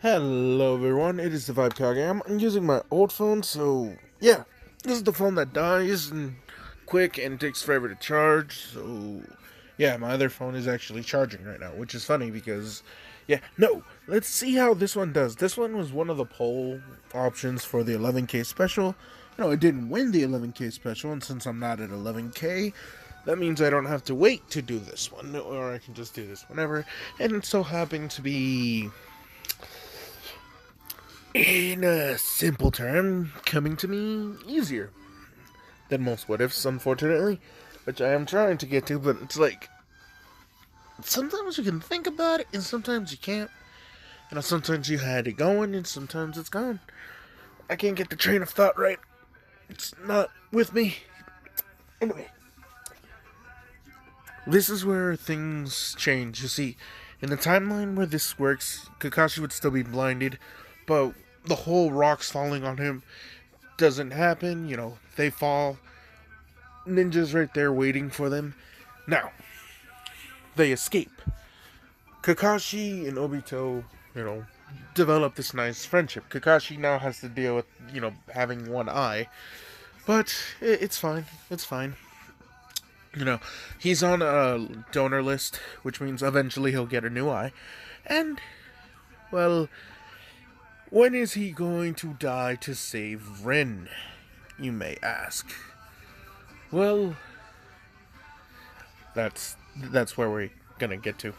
Hello everyone, it is the Vibe Kage. I'm using my old phone, so yeah, this is the phone that dies and quick and takes forever to charge. So yeah, my other phone is actually charging right now, which is funny because no, let's see how this one does. This one was one of the poll options for the 11K special. It didn't win the 11K special, and since I'm not at 11K, that means I don't have to wait to do this one, or I can just do this whenever. And it so happened to be, in a simple term, coming to me easier than most what ifs, unfortunately, which I am trying to get to, but it's like sometimes you can think about it and sometimes you can't. Sometimes you had it going and sometimes it's gone. I can't get the train of thought right. It's not with me. Anyway, this is where things change. You see, in the timeline where this works, Kakashi would still be blinded, but the whole rocks falling on him doesn't happen. They fall. Ninjas right there waiting for them. Now, they escape. Kakashi and Obito, develop this nice friendship. Kakashi now has to deal with, having one eye. But it's fine. It's fine. He's on a donor list, which means eventually he'll get a new eye. And, well, when is he going to die to save Rin, you may ask? Well, that's where we're gonna get to.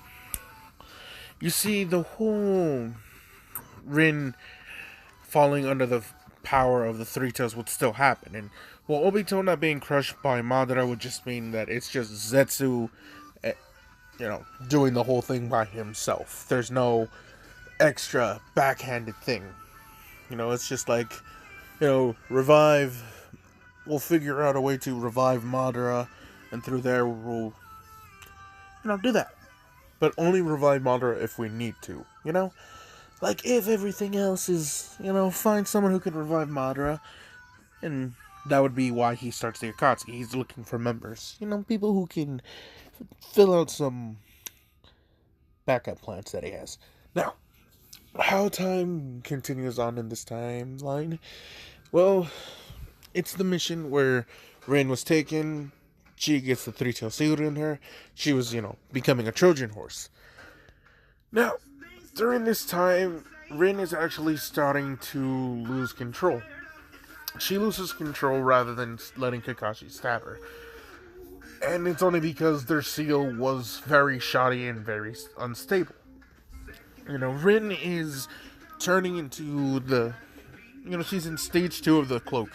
You see, the whole Rin falling under the power of the Three Tails would still happen, and Obito not being crushed by Madara would just mean that it's just Zetsu, doing the whole thing by himself. There's no extra backhanded thing. It's just like, revive. We'll figure out a way to revive Madara, and through there we'll, do that. But only revive Madara if we need to, Like, if everything else is, find someone who can revive Madara, and that would be why he starts the Akatsuki. He's looking for members. People who can fill out some backup plans that he has. Now, how time continues on in this timeline? Well, it's the mission where Rin was taken. She gets the three-tail sealed in her. She was, becoming a Trojan horse. Now, during this time, Rin is actually starting to lose control. She loses control rather than letting Kakashi stab her. And it's only because their seal was very shoddy and very unstable. Rin is turning into the... she's in stage 2 of the cloak.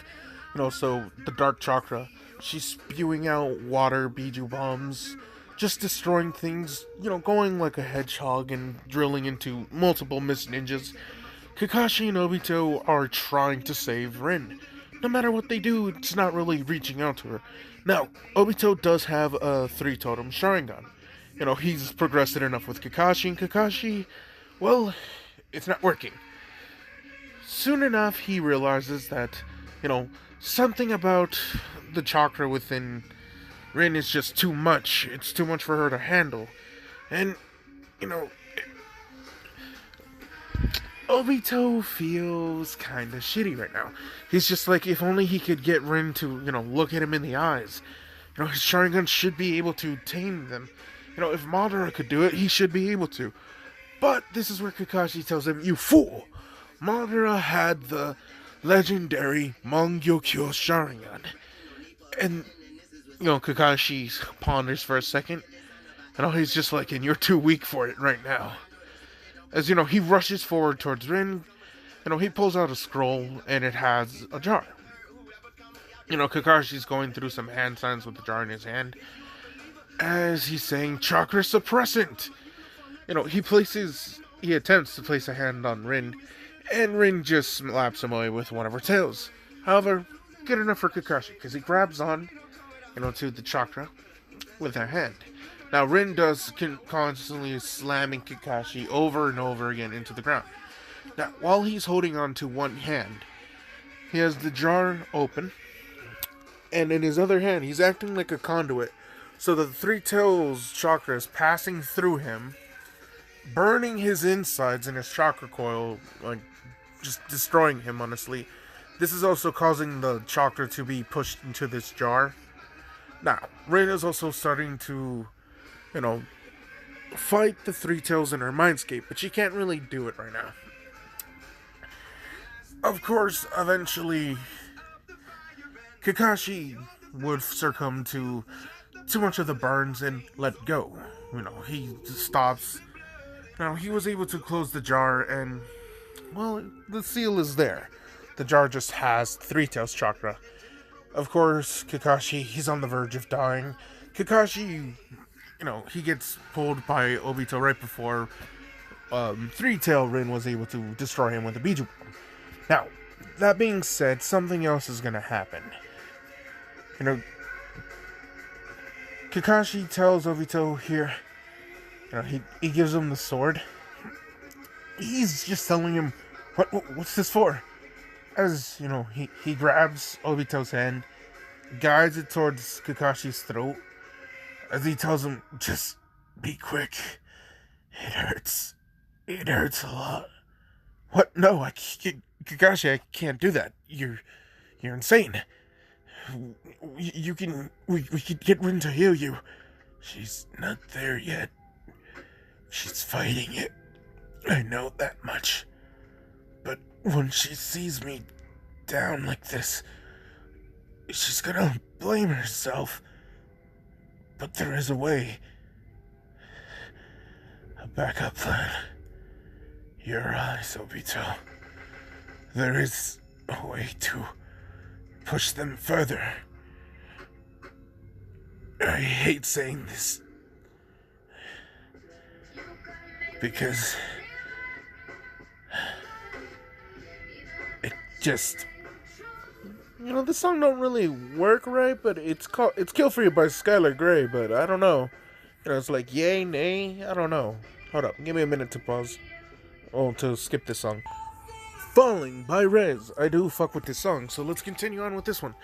So the dark chakra. She's spewing out water, Biju bombs, just destroying things, going like a hedgehog and drilling into multiple mist ninjas. Kakashi and Obito are trying to save Rin. No matter what they do, it's not really reaching out to her. Now, Obito does have a 3-totem Sharingan. He's progressed enough with Kakashi, and Kakashi, well, it's not working. Soon enough, he realizes that, something about the chakra within Rin is just too much. It's too much for her to handle. And, Obito feels kind of shitty right now. He's just like, if only he could get Rin to, look at him in the eyes. His Sharingan should be able to tame them. If Madara could do it, he should be able to. But this is where Kakashi tells him, you fool! Madara had the legendary mangekyou Sharingan. And, Kakashi ponders for a second. And he's just like, and you're too weak for it right now. As, he rushes forward towards Rin. He pulls out a scroll, and it has a jar. Kakashi's going through some hand signs with the jar in his hand. As he's saying, chakra suppressant! He attempts to place a hand on Rin, and Rin just slaps him away with one of her tails. However, good enough for Kakashi, because he grabs on, to the chakra with her hand. Now, Rin does constantly slamming Kakashi over and over again into the ground. Now, while he's holding on to one hand, he has the jar open, and in his other hand, he's acting like a conduit, so the Three Tails chakra is passing through him, burning his insides in his chakra coil, like just destroying him, honestly. This is also causing the chakra to be pushed into this jar. Now, Rin is also starting to, you know, fight the Three Tails in her mindscape, but she can't really do it right now. Of course, eventually, Kakashi would succumb to too much of the burns and let go. You know, he stops. Now, he was able to close the jar, and, well, the seal is there. The jar just has Three Tails chakra. Of course, Kakashi, he's on the verge of dying. Kakashi, you know, he gets pulled by Obito right before Three Tail Rin was able to destroy him with a Biju Bomb. Now, that being said, something else is gonna happen. You know, Kakashi tells Obito here, you know, he gives him the sword. He's just telling him, what's this for? As, you know, he grabs Obito's hand, guides it towards Kakashi's throat, as he tells him, just be quick. It hurts. It hurts a lot. What? No, Kakashi, I can't do that. You're insane. We could get Rin to heal you. She's not there yet. She's fighting it. I know that much. But when she sees me down like this, she's gonna blame herself. But there is a way. A backup plan. Your eyes, Obito. There is a way to push them further. I hate saying this, because it just, you know, the song don't really work right, but it's Kill For You by Skylar Grey, but I don't know. You know, it's like yay, nay, I don't know. Hold up, give me a minute to pause. Oh, to skip this song. Falling by Rez. I do fuck with this song, so let's continue on with this one.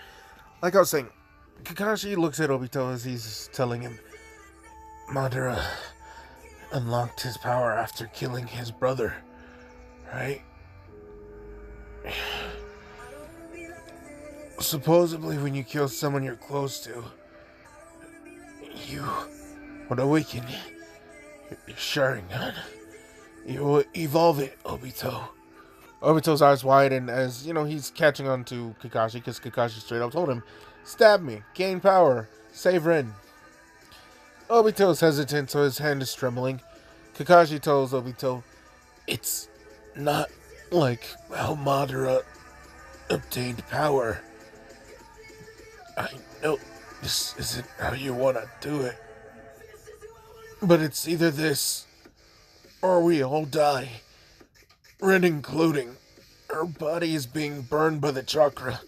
Like I was saying, Kakashi looks at Obito as he's telling him Madara unlocked his power after killing his brother, right? Supposedly when you kill someone you're close to, you would awaken your Sharingan. You will evolve it, Obito. Obito's eyes widen as, you know, he's catching on to Kakashi, because Kakashi straight up told him, stab me, gain power, save Rin. Obito's hesitant, so his hand is trembling. Kakashi tells Obito, it's not like how Madara obtained power. I know this isn't how you want to do it, but it's either this or we all die. Rin including. Her body is being burned by the chakra.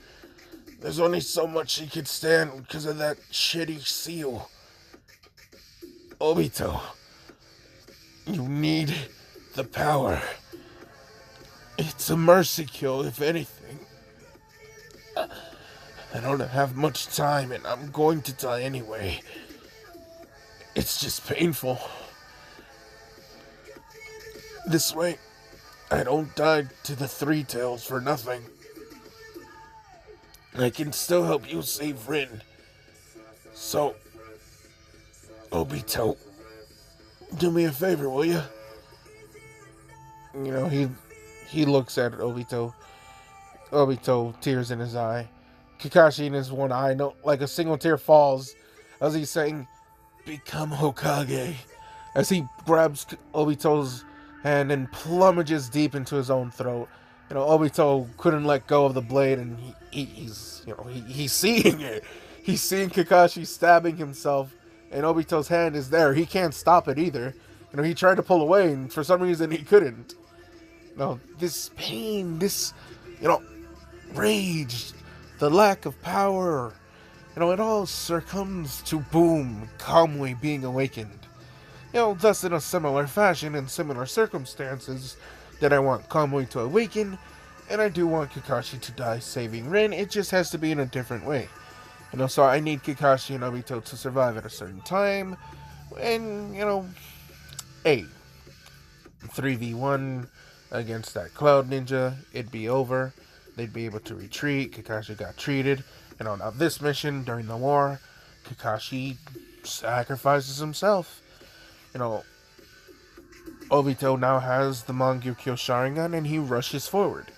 There's only so much she could stand because of that shitty seal. Obito, you need the power. It's a mercy kill, if anything. I don't have much time and I'm going to die anyway. It's just painful. This way, I don't die to the Three Tails for nothing. I can still help you save Rin. So, Obito, do me a favor, will you? You know, he looks at Obito. Obito, tears in his eye. Kakashi in his one eye, no, like a single tear falls as he's saying, become Hokage. As he grabs Obito's hand and plummages deep into his own throat. You know, Obito couldn't let go of the blade, and he's seeing it. He's seeing Kakashi stabbing himself, and Obito's hand is there. He can't stop it either. You know, he tried to pull away, and for some reason he couldn't. You know, this pain, this, you know, rage, the lack of power, you know, it all succumbs to Boom calmly being awakened. You know, thus in a similar fashion, in similar circumstances, that I want Kamui to awaken, and I do want Kakashi to die saving Rin. It just has to be in a different way. You know, so I need Kakashi and Obito to survive at a certain time, and, you know, hey, 3v1 against that Cloud Ninja, it'd be over. They'd be able to retreat. Kakashi got treated. Now this mission during the war, Kakashi sacrifices himself. You know, Obito now has the mangekyou Sharingan and he rushes forward.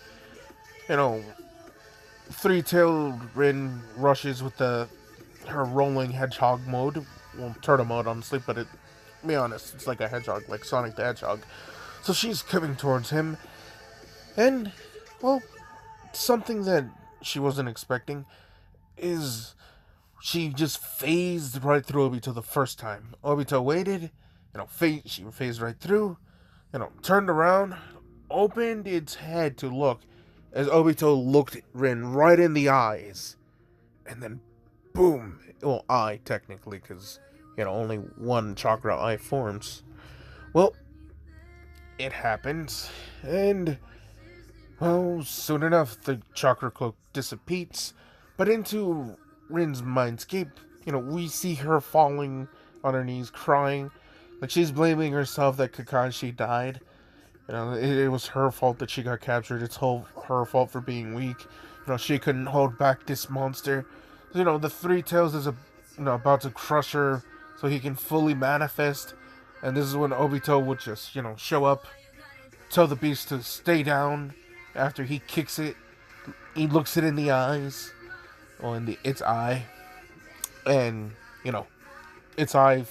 Three-tailed Rin rushes with her rolling hedgehog mode. Well, turtle mode, honestly, but to be honest, it's like a hedgehog, like Sonic the Hedgehog. So she's coming towards him, and, well, something that she wasn't expecting is she just phased right through Obito the first time. Obito waited, she phased right through, turned around, opened its head to look, as Obito looked Rin right in the eyes, and then boom, well, eye technically, because, only one chakra eye forms. Well, it happens, and, well, soon enough, the chakra cloak dissipates, but into Rin's mindscape, we see her falling on her knees, crying, like she's blaming herself that Kakashi died. It was her fault that she got captured. It's her fault for being weak. She couldn't hold back this monster. The Three Tails is about to crush her so he can fully manifest. And this is when Obito would just, show up, tell the beast to stay down after he kicks it. He looks it in the eyes, or in its eye, and, its eye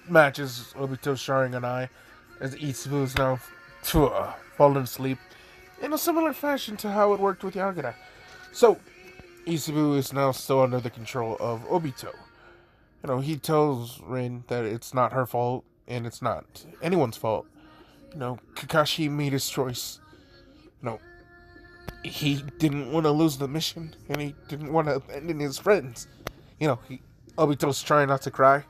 matches Obito's Sharingan eye, as Itsubu is now fallen asleep in a similar fashion to how it worked with Yagura. So, Itsubu is now still under the control of Obito. He tells Rin that it's not her fault, and it's not anyone's fault. Kakashi made his choice. He didn't want to lose the mission, and he didn't want to abandon his friends. Obito's trying not to cry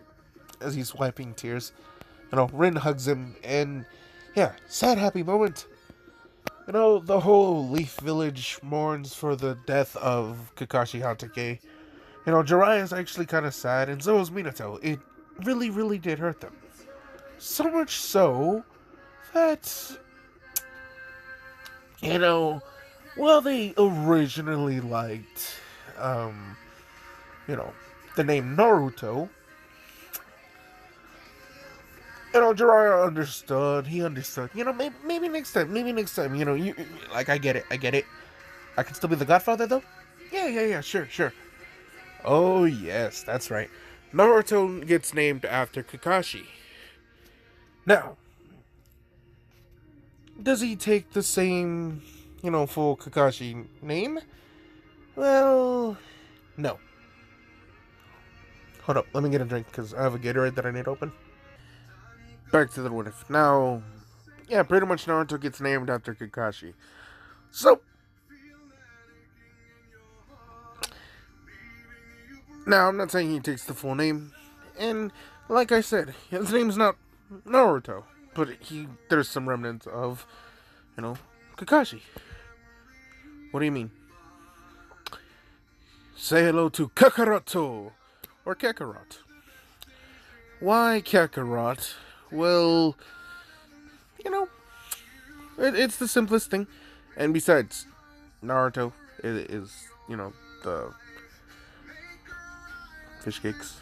as he's wiping tears. Rin hugs him, and yeah, sad happy moment. The whole Leaf Village mourns for the death of Kakashi Hatake. Jiraiya's actually kind of sad, and so is Minato. It really, really did hurt them. So much so that, well, they originally liked, the name Naruto. Jiraiya understood. He understood. Maybe next time. I get it. I can still be the Godfather, though? Yeah, sure. Oh, yes, that's right. Naruto gets named after Kakashi. Now, does he take the same, full Kakashi name? Well, no. Hold up, let me get a drink, because I have a Gatorade that I need to open. Back to the what if. Now, yeah, pretty much Naruto gets named after Kakashi. So, now, I'm not saying he takes the full name, and like I said, his name's not Naruto, but there's some remnants of, Kakashi. What do you mean? Say hello to Kakarot, or Kakarot. Why Kakarot? Well, it's the simplest thing. And besides, Naruto is the fish cakes.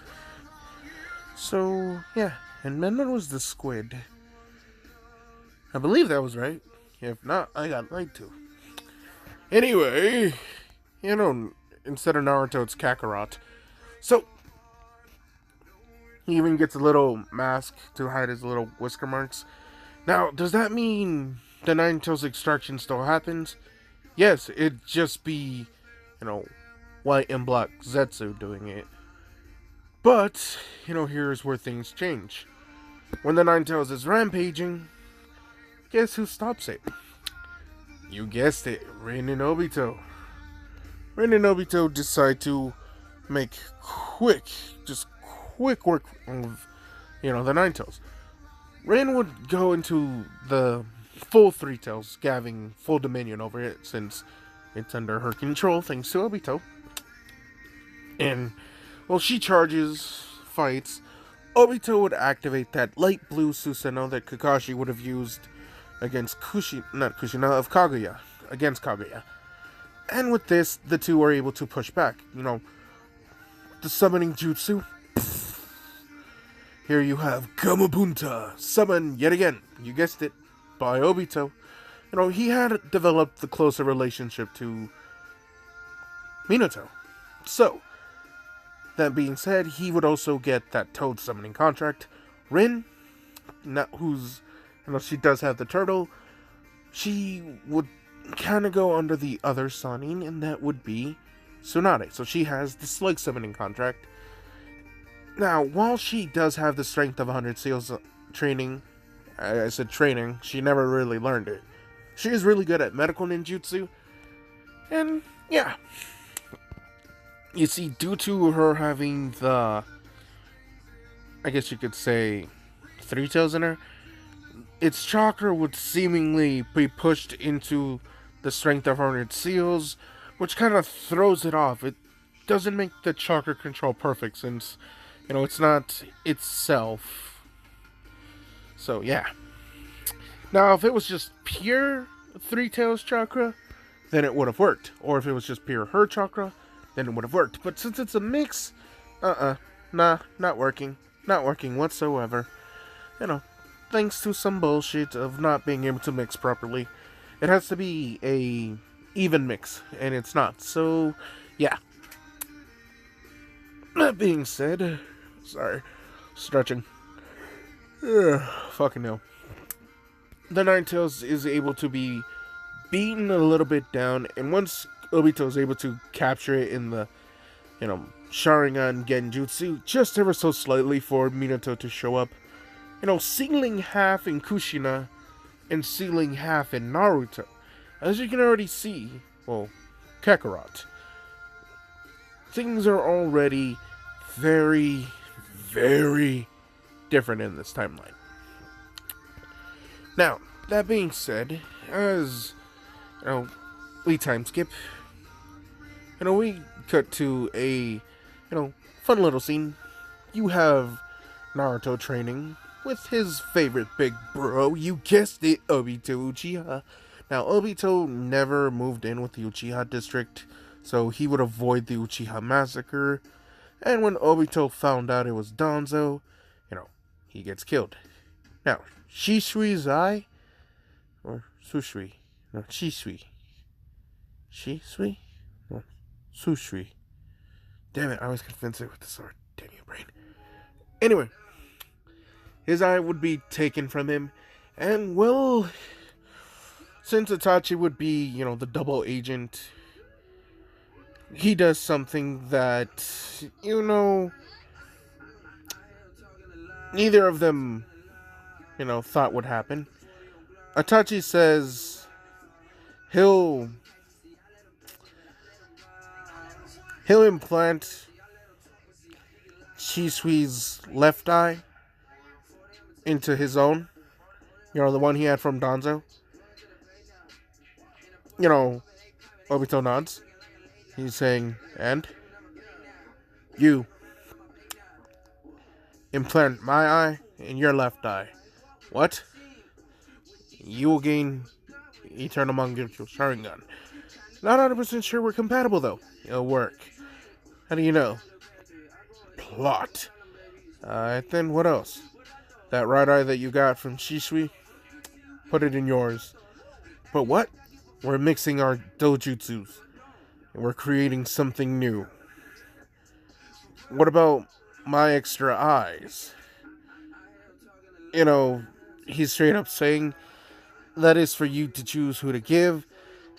So, yeah. And Menman was the squid. I believe that was right. If not, I got lied to. Anyway, instead of Naruto, it's Kakarot. So, he even gets a little mask to hide his little whisker marks. Now, does that mean the Nine Tails extraction still happens? Yes, it'd just be, white and black Zetsu doing it. But, here's where things change. When the Nine Tails is rampaging, guess who stops it? You guessed it, Rin and Obito. Rin and Obito decide to make quick work of, the Nine Tails. Rin would go into the full Three Tails, having full dominion over it, since it's under her control, thanks to Obito. And, well, she charges, fights. Obito would activate that light blue Susanoo that Kakashi would have used, against not Kushina, of Kaguya, against Kaguya. And with this, the two are able to push back. The summoning jutsu. Here you have Gamabunta, summoned yet again, you guessed it, by Obito. He had developed the closer relationship to Minato. So, that being said, he would also get that Toad summoning contract. Rin, she does have the turtle, she would kind of go under the other Sannin, and that would be Tsunade. So she has the Slug summoning contract. Now, while she does have the strength of 100 seals training, I said training, she never really learned it. She is really good at medical ninjutsu, and yeah. You see, due to her having the, I guess you could say, 3 tails in her, its chakra would seemingly be pushed into the strength of 100 seals, which kind of throws it off. It doesn't make the chakra control perfect since, it's not itself. So, yeah. Now, if it was just pure 3 tails chakra, then it would have worked. Or if it was just pure her chakra, then it would have worked. But since it's a mix, nah, not working. Not working whatsoever. Thanks to some bullshit of not being able to mix properly. It has to be a even mix, and it's not. So, yeah. That being said, sorry, stretching. Fucking hell. The Nine Tails is able to be beaten a little bit down, and once Obito is able to capture it in the, Sharingan Genjutsu, just ever so slightly for Minato to show up, sealing half in Kushina and sealing half in Naruto. As you can already see, Kakarot, things are already very, very different in this timeline. Now, that being said, as, we time skip, we cut to a, fun little scene. You have Naruto training with his favorite big bro, you guessed it, Obito Uchiha. Now, Obito never moved in with the Uchiha district, so he would avoid the Uchiha massacre, and when Obito found out it was Danzo, he gets killed. Now, Shisui's eye, or Susui, no, Shisui, no, Susui. Damn it, I always convince it with the sword. Damn you, brain. Anyway, his eye would be taken from him, and well, since Itachi would be, the double agent, he does something that, neither of them, thought would happen. Itachi says he'll implant Shisui's left eye into his own, the one he had from Danzo. Obito nods. He's saying, and you implant my eye in your left eye. What? You will gain Eternal Mangekyou Sharingan. Not 100% sure we're compatible though. It'll work. How do you know? Plot. Then what else? That right eye that you got from Shisui? Put it in yours. But what? We're mixing our dojutsus. And we're creating something new. What about my extra eyes? He's straight up saying that is for you to choose who to give.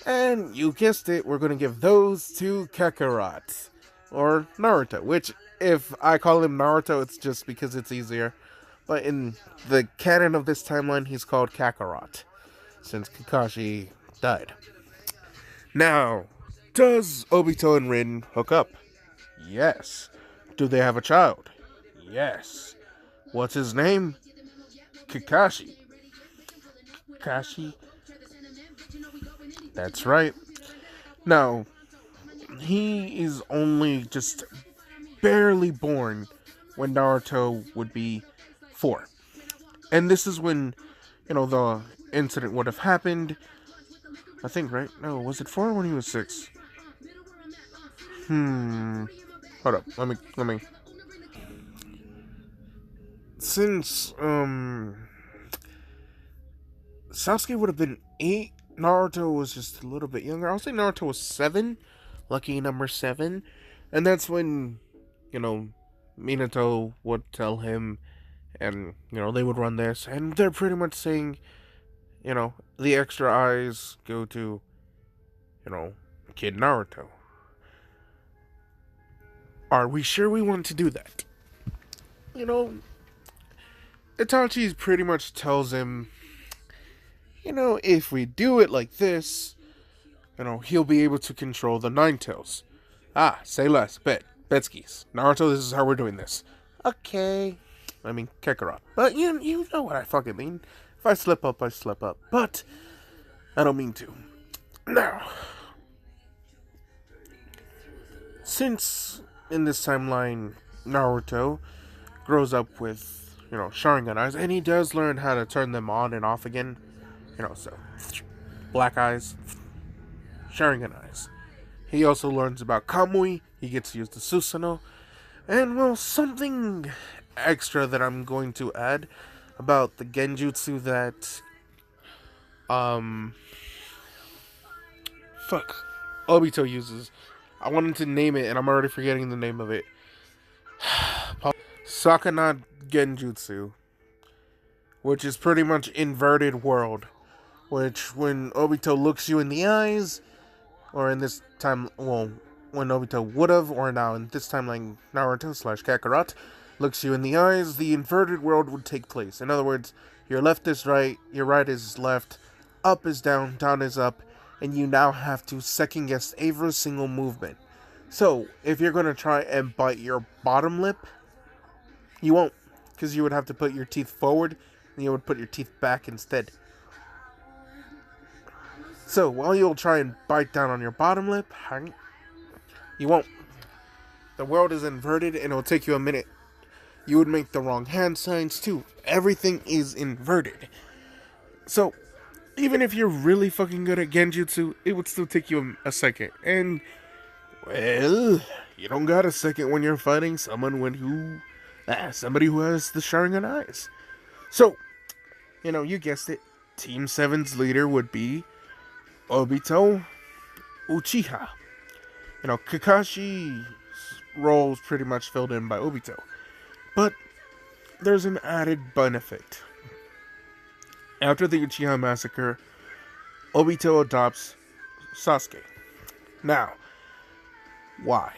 And you guessed it, we're going to give those to Kakarot. Or Naruto. Which, if I call him Naruto, it's just because it's easier. But in the canon of this timeline, he's called Kakarot. Since Kakashi died. Now, does Obito and Rin hook up? Yes. Do they have a child? Yes. What's his name? Kakashi. Kakashi? That's right. Now, he is only just barely born when Naruto would be 4. And this is when, the incident would have happened. I think, right? No, was it 4 when he was 6? Hold up. Let me. Since, Sasuke would have been 8, Naruto was just a little bit younger. I'll say Naruto was 7. Lucky number 7. And that's when, Minato would tell him, and, they would run this. And they're pretty much saying, the extra eyes go to, Kid Naruto. Are we sure we want to do that? Itachi pretty much tells him, if we do it like this, he'll be able to control the Nine Tails. Ah, say less. Betskis. Naruto, this is how we're doing this. Okay. I mean, Kakarot. But you know what I fucking mean. If I slip up, I slip up. But I don't mean to. Now, since in this timeline, Naruto grows up with, Sharingan eyes, and he does learn how to turn them on and off again. So, black eyes, Sharingan eyes. He also learns about Kamui, he gets to use the Susanoo, and, well, something extra that I'm going to add about the Genjutsu that, Obito uses. I wanted to name it, and I'm already forgetting the name of it. Sakana Genjutsu, which is pretty much inverted world. Which, when Obito looks you in the eyes, or in this time, well, when Obito would've, or now in this timeline, Naruto / Kakarot, looks you in the eyes, the inverted world would take place. In other words, your left is right, your right is left, up is down, down is up, and you now have to second guess every single movement. So, if you're going to try and bite your bottom lip, you won't, because you would have to put your teeth forward, and you would put your teeth back instead. So, while you'll try and bite down on your bottom lip, you won't. The world is inverted, and it'll take you a minute. You would make the wrong hand signs, too. Everything is inverted. So, even if you're really fucking good at Genjutsu, it would still take you a second. And, well, you don't got a second when you're fighting somebody who has the Sharingan eyes. So, you guessed it. Team 7's leader would be Obito, Uchiha. Kakashi's role is pretty much filled in by Obito. But there's an added benefit. After the Uchiha massacre, Obito adopts Sasuke. Now, why?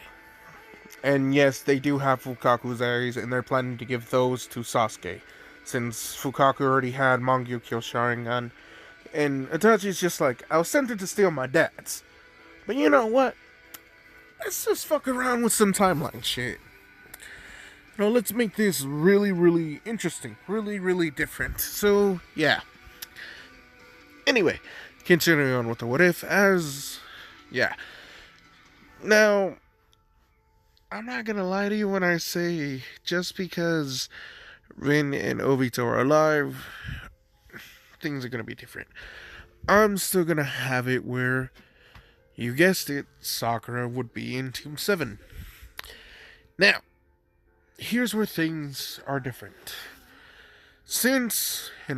And yes, they do have Fukaku's eyes, and they're planning to give those to Sasuke, since Fukaku already had mangekyou Sharingan. And Itachi's just like, I was tempted to steal my dad's. But you know what? Let's just fuck around with some timeline shit. Let's make this really, really interesting. Really, really different. So, yeah. Anyway, continuing on with the what if, Now, I'm not gonna lie to you when I say, just because Rin and Obito are alive, things are gonna be different. I'm still gonna have it where, you guessed it, Sakura would be in Team 7. Now, here's where things are different. Since, the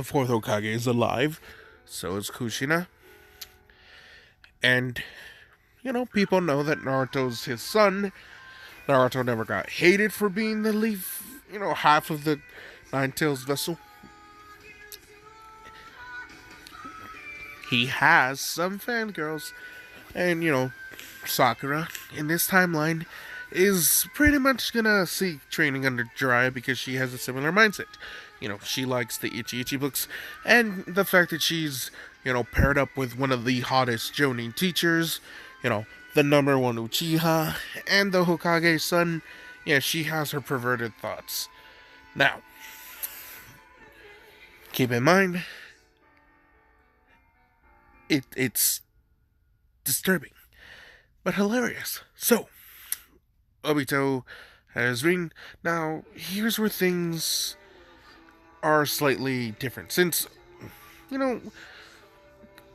4th Hokage is alive, so is Kushina. And, people know that Naruto's his son. Naruto never got hated for being the leaf, half of the Nine Tails vessel. He has some fangirls. And, Sakura, in this timeline, is pretty much gonna seek training under Jiraiya because she has a similar mindset. She likes the Ichi books, and the fact that she's, paired up with one of the hottest Jonin teachers, the number 1 Uchiha, and the Hokage's son, she has her perverted thoughts. Now, keep in mind, it's disturbing, but hilarious. So, Obito has Rin. Now, here's where things are slightly different. Since,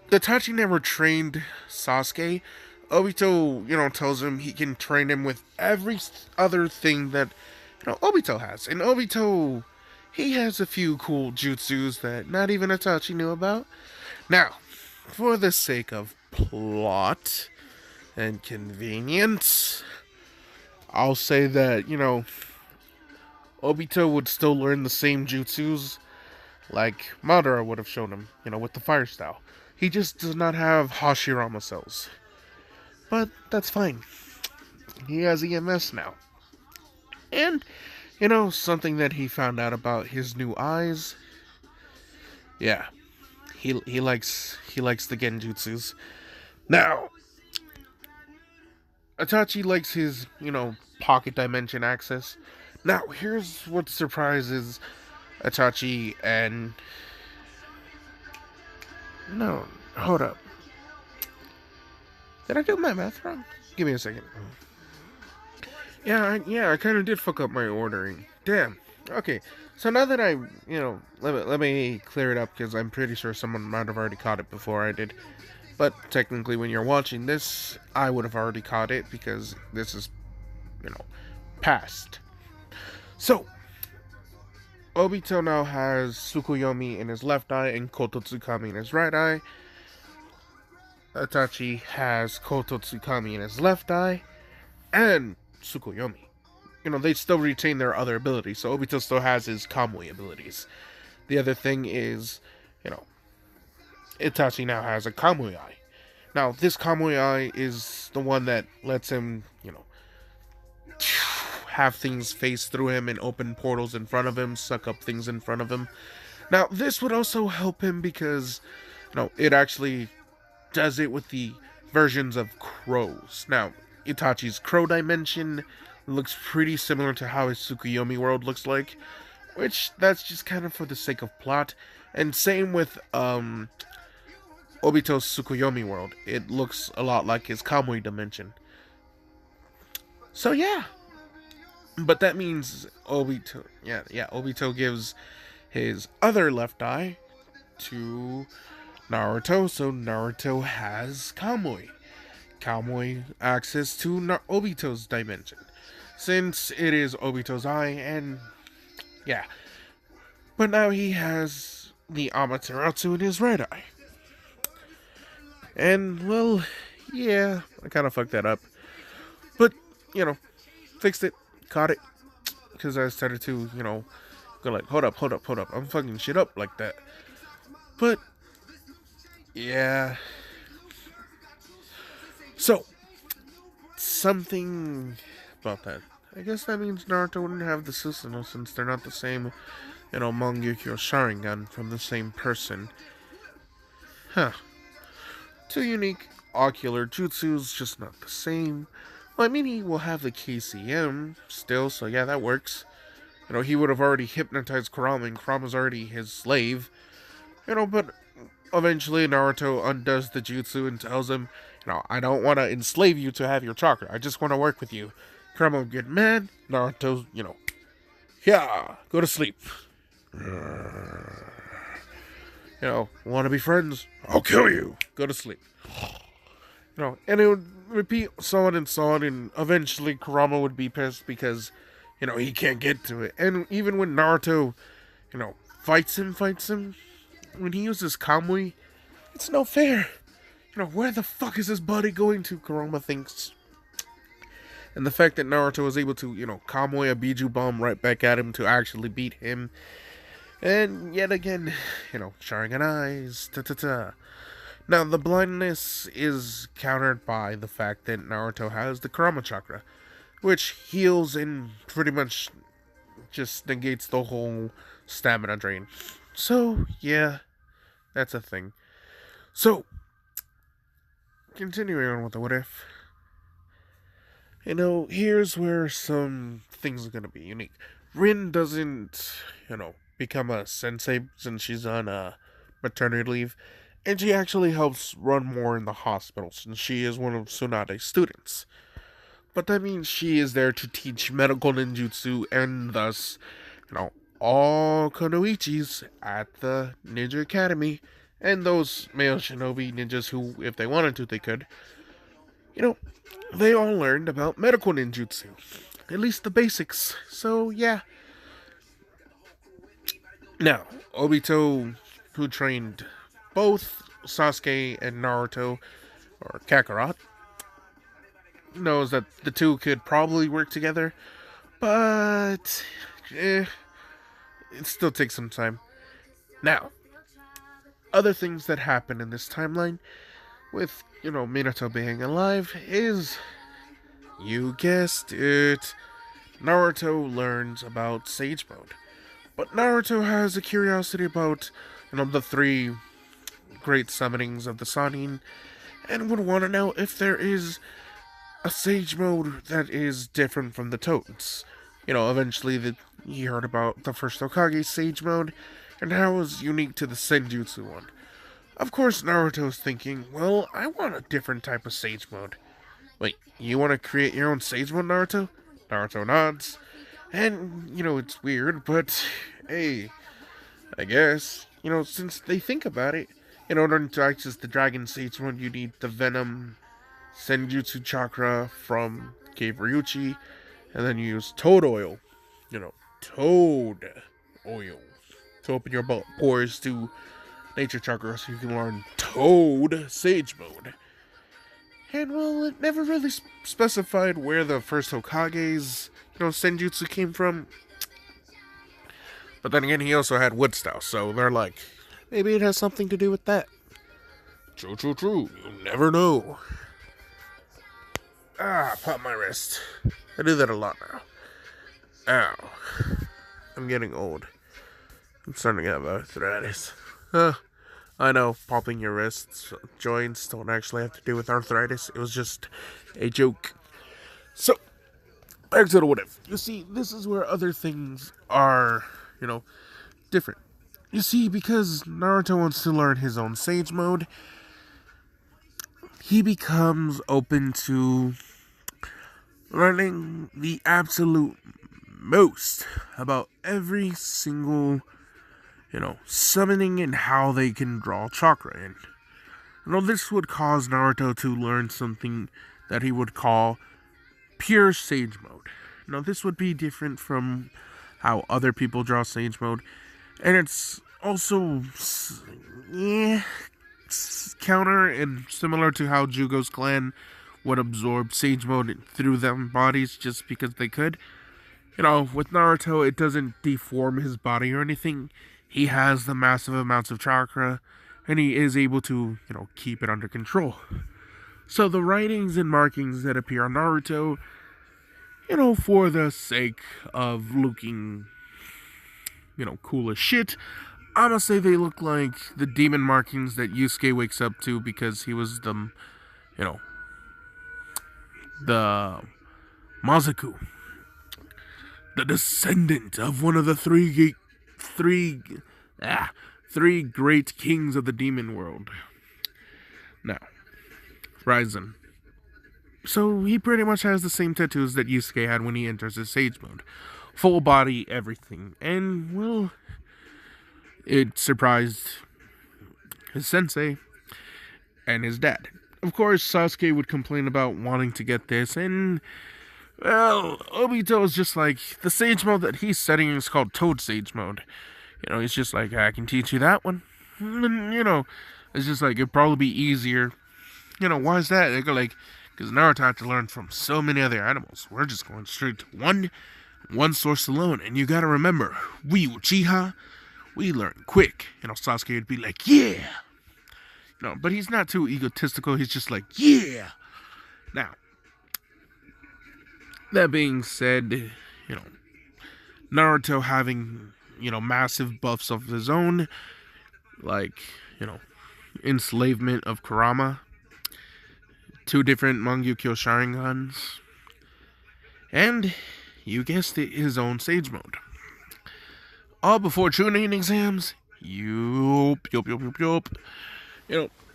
Itachi never trained Sasuke. Obito, tells him he can train him with every other thing that, Obito has. And Obito, he has a few cool jutsus that not even Itachi knew about. Now, for the sake of plot and convenience, I'll say that, Obito would still learn the same jutsus like Madara would have shown him, with the fire style. He just does not have Hashirama cells. But that's fine. He has EMS now. And, something that he found out about his new eyes. Yeah. He likes the genjutsus. Now, Itachi likes his, pocket dimension access. Now, here's what surprises Itachi and... No, hold up. Did I do my math wrong? Give me a second. Yeah, I kind of did fuck up my ordering. Damn. Okay, so now that I, let me clear it up, because I'm pretty sure someone might have already caught it before I did. But technically, when you're watching this, I would have already caught it, because this is, past. So, Obito now has Tsukuyomi in his left eye and Kototsukami in his right eye. Itachi has Kototsukami in his left eye and Tsukuyomi. They still retain their other abilities, so Obito still has his Kamui abilities. The other thing is, Itachi now has a Kamui eye. Now, this Kamui eye is the one that lets him, have things face through him and open portals in front of him, suck up things in front of him. Now, this would also help him because, it actually does it with the versions of crows. Now, Itachi's crow dimension looks pretty similar to how his Tsukuyomi world looks like, which that's just kind of for the sake of plot. And same with Obito's Tsukuyomi world. It looks a lot like his Kamui dimension. So yeah. But that means Obito gives his other left eye to Naruto, so Naruto has Kamui. Kamui access to Obito's dimension, since it is Obito's eye, and yeah. But now he has the Amaterasu in his right eye. And, well, yeah, I kind of fucked that up. But, fixed it, caught it, because I started to, go like, hold up, I'm fucking shit up like that. But, yeah. So, something about that. I guess that means Naruto wouldn't have the Susanoo since they're not the same, mangekyou Sharingan from the same person. Huh. Two unique ocular jutsus, just not the same. Well, I mean, he will have the KCM still, so yeah, that works. He would have already hypnotized Kurama, and Kurama's already his slave. But eventually Naruto undoes the jutsu and tells him, I don't want to enslave you to have your chakra. I just want to work with you. Kurama would get mad. Naruto, yeah, go to sleep. Want to be friends? I'll kill you. Go to sleep. And it would repeat so on, and eventually Kurama would be pissed because, he can't get to it. And even when Naruto, fights him, when he uses Kamui, it's no fair. Where the fuck is his body going to, Kurama thinks. And the fact that Naruto was able to, Kamui a Biju Bomb right back at him to actually beat him. And yet again, Sharingan eyes, ta-ta-ta. Now, the blindness is countered by the fact that Naruto has the Kurama Chakra, which heals and pretty much just negates the whole stamina drain. So, yeah, that's a thing. So, continuing on with the what if. Here's where some things are going to be unique. Rin doesn't, become a sensei since she's on maternity leave. And she actually helps run more in the hospital since she is one of Tsunade's students. But that means she is there to teach medical ninjutsu and thus, all kunoichis at the Ninja Academy And those male shinobi ninjas who, if they wanted to, they could, you know, they all learned about medical ninjutsu. At least the basics. So, yeah. Now, Obito, who trained both Sasuke and Naruto, or Kakarot, knows that the two could probably work together, but it still takes some time. Now, other things that happen in this timeline with, Minato being alive is, you guessed it, Naruto learns about Sage Mode. But Naruto has a curiosity about, the three great summonings of the Sannin, and would want to know if there is a Sage Mode that is different from the Toads. Eventually he heard about the first Hokage's Sage Mode, and how it was unique to the Senjutsu one. Of course, Naruto's thinking, well, I want a different type of Sage Mode. Wait, you want to create your own Sage Mode, Naruto? Naruto nods. And, it's weird, but, hey, I guess, since they think about it, in order to access the Dragon Sage Mode, you need the Venom Senjutsu Chakra from Cave Ryuchi, and then you use Toad Oil. Toad Oil. To open your pores to Nature Chakra so you can learn Toad Sage Mode. And, well, it never really specified where the first Hokage's, Senjutsu came from. But then again, he also had wood style, so they're like, maybe it has something to do with that. True. You never know. Pop my wrist. I do that a lot now. Ow. I'm getting old. I'm starting to have arthritis. I know, popping your wrists, joints don't actually have to do with arthritis. It was just a joke. So, back to the what if. You see, this is where other things are, different. You see, because Naruto wants to learn his own Sage Mode, he becomes open to learning the absolute most about every single, summoning and how they can draw chakra in. This would cause Naruto to learn something that he would call pure Sage Mode. Now, this would be different from how other people draw Sage Mode, and it's also counter and similar to how Jugo's clan would absorb Sage Mode through them bodies just because they could. With Naruto, it doesn't deform his body or anything. He has the massive amounts of chakra, and he is able to, keep it under control. So the writings and markings that appear on Naruto, for the sake of looking, cool as shit, I'ma say they look like the demon markings that Yusuke wakes up to because he was the Mazaku, the descendant of one of the three great kings of the demon world. Now, Ryzen. So he pretty much has the same tattoos that Yusuke had when he enters his Sage Mode. Full body, everything. And, well, it surprised his sensei and his dad. Of course, Sasuke would complain about wanting to get this, and, well, Obito is just like, the Sage Mode that he's setting is called Toad Sage Mode. He's just like, I can teach you that one. And, it's just like, it'd probably be easier. Why is that? They go like, because Naruto had to learn from so many other animals. We're just going straight to one source alone. And you gotta remember, we Uchiha, we learn quick. Sasuke would be like, yeah. But he's not too egotistical. He's just like, yeah. Now, that being said, Naruto having, massive buffs of his own, like, enslavement of Kurama, 2 different mangekyou Sharingans, and, you guessed it, his own Sage Mode. All before Chunin exams. Yup.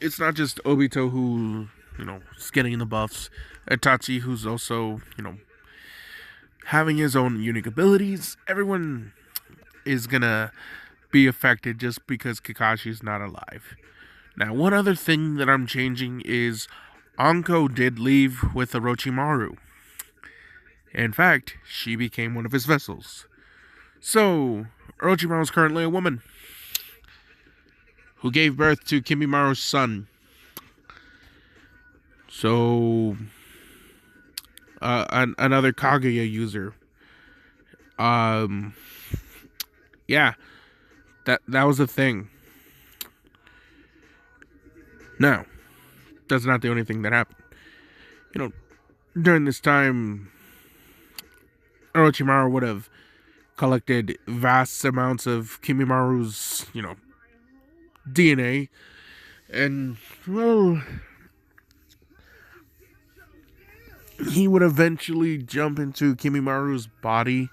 It's not just Obito who, is getting the buffs. Itachi, who's also, having his own unique abilities. Everyone is gonna be affected just because Kakashi's not alive. Now, one other thing that I'm changing is Anko did leave with Orochimaru. In fact, she became one of his vessels. So, Orochimaru is currently a woman who gave birth to Kimimara's son. So, another Kaguya user. Yeah, that was a thing. Now, that's not the only thing that happened. During this time, Orochimaru would have collected vast amounts of Kimimara's, DNA, and, well, he would eventually jump into Kimimara's body,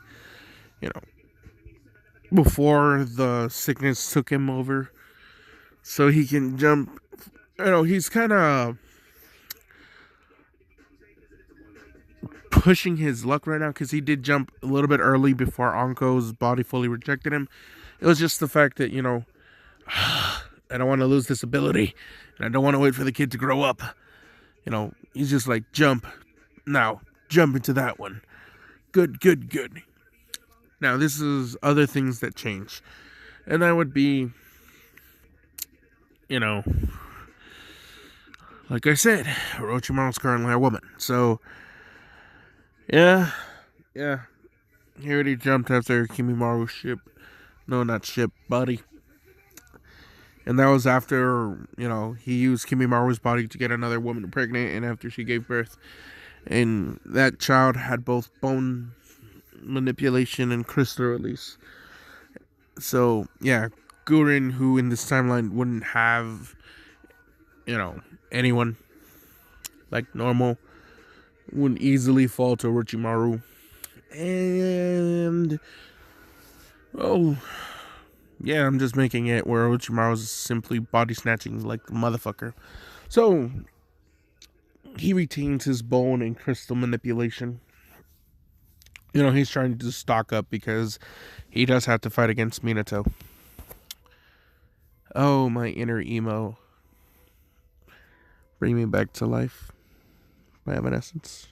before the sickness took him over, so he can jump. He's kind of pushing his luck right now because he did jump a little bit early before Anko's body fully rejected him. It was just the fact that, I don't want to lose this ability, and I don't want to wait for the kid to grow up. He's just like, jump now, jump into that one. Good. Now, this is other things that change, and that would be, like I said, Orochimaru's currently a woman, so, yeah, he already jumped after Kimimara's ship. No, not ship, body. And that was after, he used Kimimara's body to get another woman pregnant, and after she gave birth. And that child had both bone manipulation and crystal release. So, yeah, Gurren, who in this timeline wouldn't have, anyone like normal, wouldn't easily fall to Orochimaru. And, yeah, I'm just making it where Orochimaru's simply body snatching like a motherfucker. So, he retains his bone and crystal manipulation. He's trying to stock up because he does have to fight against Minato. Oh, my inner emo. Bring me back to life by Evanescence.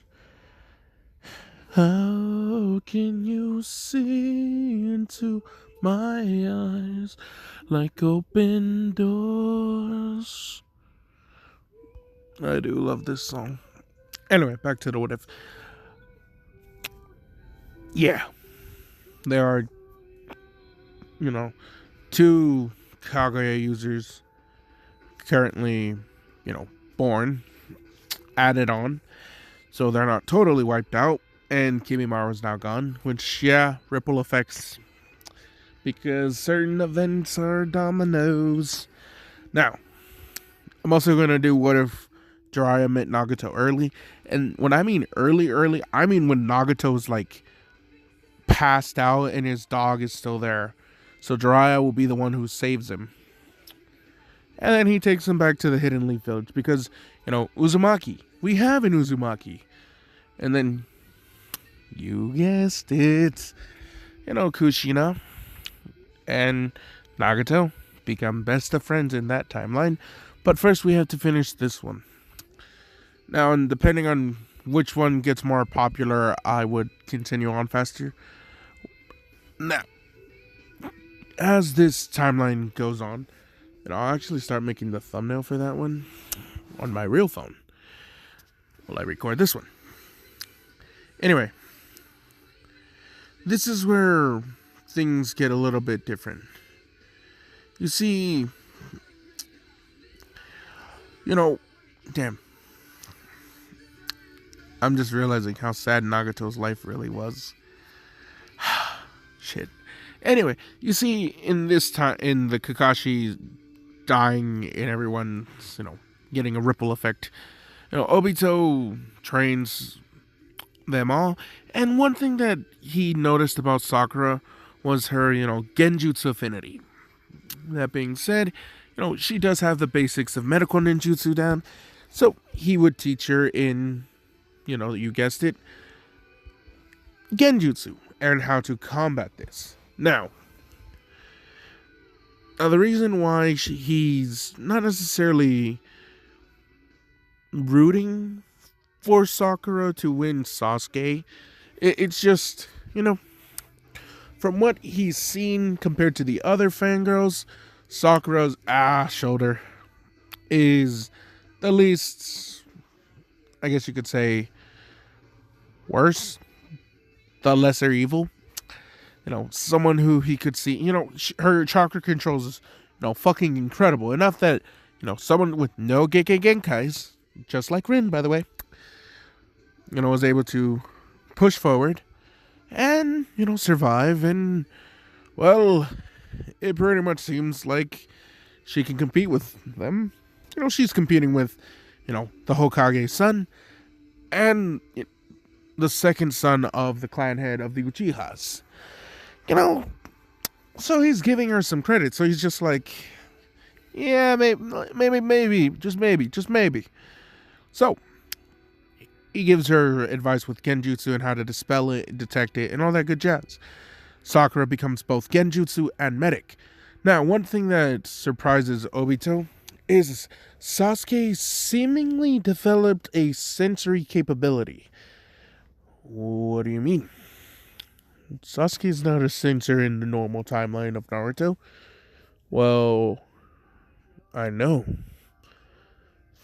How can you see into my eyes like open doors? I do love this song. Anyway, back to the what if. Yeah. There are, two Kaguya users currently, born, added on. So they're not totally wiped out. And Kimimara's now gone. Which, yeah, ripple effects. Because certain events are dominoes. Now, I'm also going to do what if Jiraiya met Nagato early. And when I mean early, I mean when Nagato's like passed out and his dog is still there. So Jiraiya will be the one who saves him. And then he takes him back to the Hidden Leaf Village. Because, Uzumaki. We have an Uzumaki. And then, you guessed it, Kushina and Nagato become best of friends in that timeline. But first we have to finish this one. Now, and depending on which one gets more popular, I would continue on faster. Now, as this timeline goes on, and I'll actually start making the thumbnail for that one on my real phone while I record this one. Anyway, this is where things get a little bit different. You see, damn. I'm just realizing how sad Nagato's life really was. Shit. Anyway, you see, in this time, in the Kakashi dying and everyone's, getting a ripple effect, Obito trains them all. And one thing that he noticed about Sakura was her, genjutsu affinity. That being said, she does have the basics of medical ninjutsu down. So he would teach her in, you guessed it, genjutsu and how to combat this. Now, The reason why he's not necessarily rooting for Sakura to win Sasuke, it's just, from what he's seen compared to the other fangirls, Sakura's shoulder is the least, I guess you could say, worse, the lesser evil. Someone who he could see, her chakra controls is, fucking incredible. Enough that, someone with no Genkais, just like Rin, by the way, was able to push forward and, survive. And, well, it pretty much seems like she can compete with them. She's competing with, the Hokage's son and the second son of the clan head of the Uchihas. So he's giving her some credit. So he's just like, yeah, maybe, just maybe. So he gives her advice with Genjutsu and how to dispel it, detect it, and all that good jazz. Sakura becomes both Genjutsu and medic. Now, one thing that surprises Obito is Sasuke seemingly developed a sensory capability. What do you mean? Sasuke's not a sensor in the normal timeline of Naruto. Well, I know.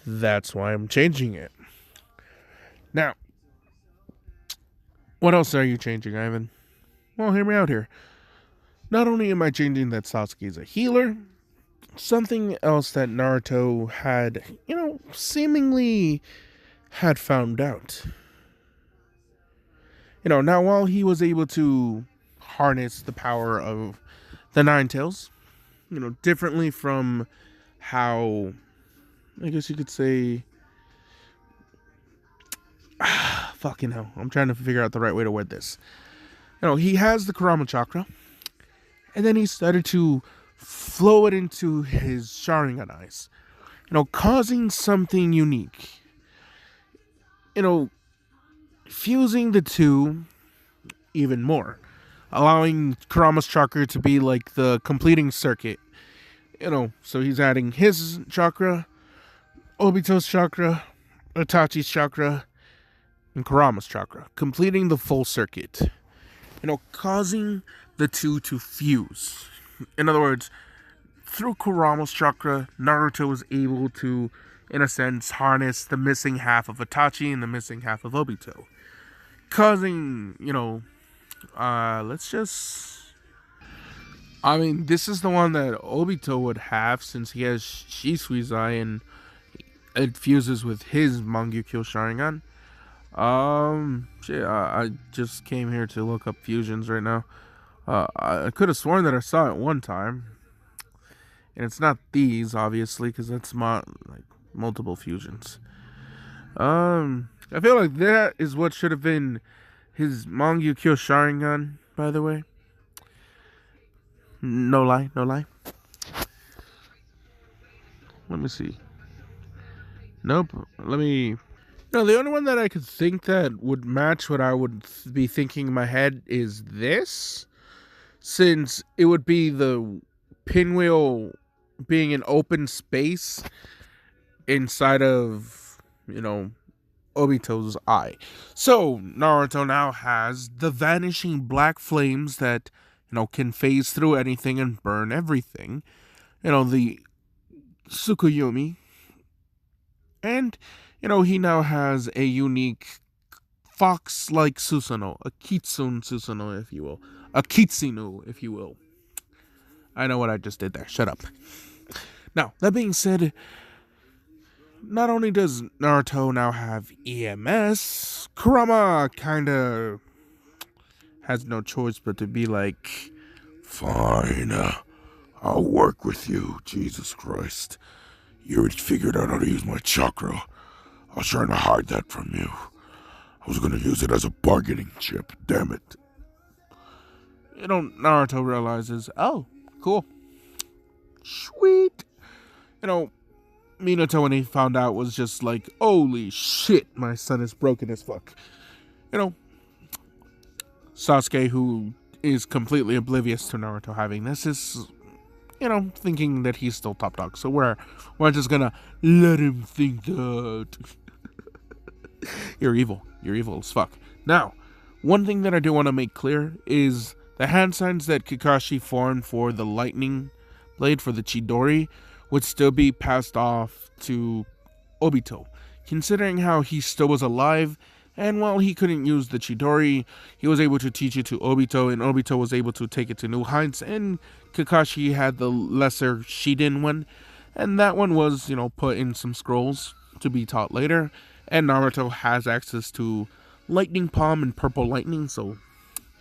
That's why I'm changing it. Now, what else are you changing, Ivan? Well, hear me out here. Not only am I changing that Sasuke is a healer, something else that Naruto had, seemingly had found out. Now while he was able to harness the power of the Nine Tails, differently from how, I guess you could say, fucking hell, I'm trying to figure out the right way to word this. He has the Kurama Chakra, and then he started to flow it into his Sharingan eyes, causing something unique. Fusing the two even more, allowing Kurama's chakra to be like the completing circuit. So he's adding his chakra, Obito's chakra, Itachi's chakra, and Kurama's chakra, completing the full circuit. Causing the two to fuse. In other words, through Kurama's chakra, Naruto was able to, in a sense, harness the missing half of Itachi and the missing half of Obito. Causing, this is the one that Obito would have since he has Shisui's eye and it fuses with his mangekyou Sharingan. I just came here to look up fusions right now. I could have sworn that I saw it one time. And it's not these, obviously, because that's multiple fusions. I feel like that is what should have been his mangekyou Sharingan, by the way. No lie. Let me see. Nope. The only one that I could think that would match what I would be thinking in my head is this. Since it would be the pinwheel being an open space inside of, Obito's eye. So Naruto now has the vanishing black flames that, can phase through anything and burn everything. The Tsukuyomi. And, he now has a unique fox-like Susanoo, a Kitsune Susanoo, if you will. A Kitsune, if you will. I know what I just did there. Shut up. Now, that being said, not only does Naruto now have EMS, Kurama kinda has no choice but to be like, fine, I'll work with you, Jesus Christ. You already figured out how to use my chakra. I was trying to hide that from you. I was gonna use it as a bargaining chip, damn it. Naruto realizes, oh, cool. Sweet. Minato, when he found out, was just like, holy shit, my son is broken as fuck. Sasuke, who is completely oblivious to Naruto having this, is you know, thinking that he's still top dog. So we're just gonna let him think that. You're evil. You're evil as fuck. Now, one thing that I do want to make clear is the hand signs that Kakashi formed for the lightning blade for the Chidori would still be passed off to Obito, considering how he still was alive, and while he couldn't use the Chidori, he was able to teach it to Obito, and Obito was able to take it to new heights, and Kakashi had the lesser Shiden one, and that one was, you know, put in some scrolls to be taught later, and Naruto has access to Lightning Palm and Purple Lightning, so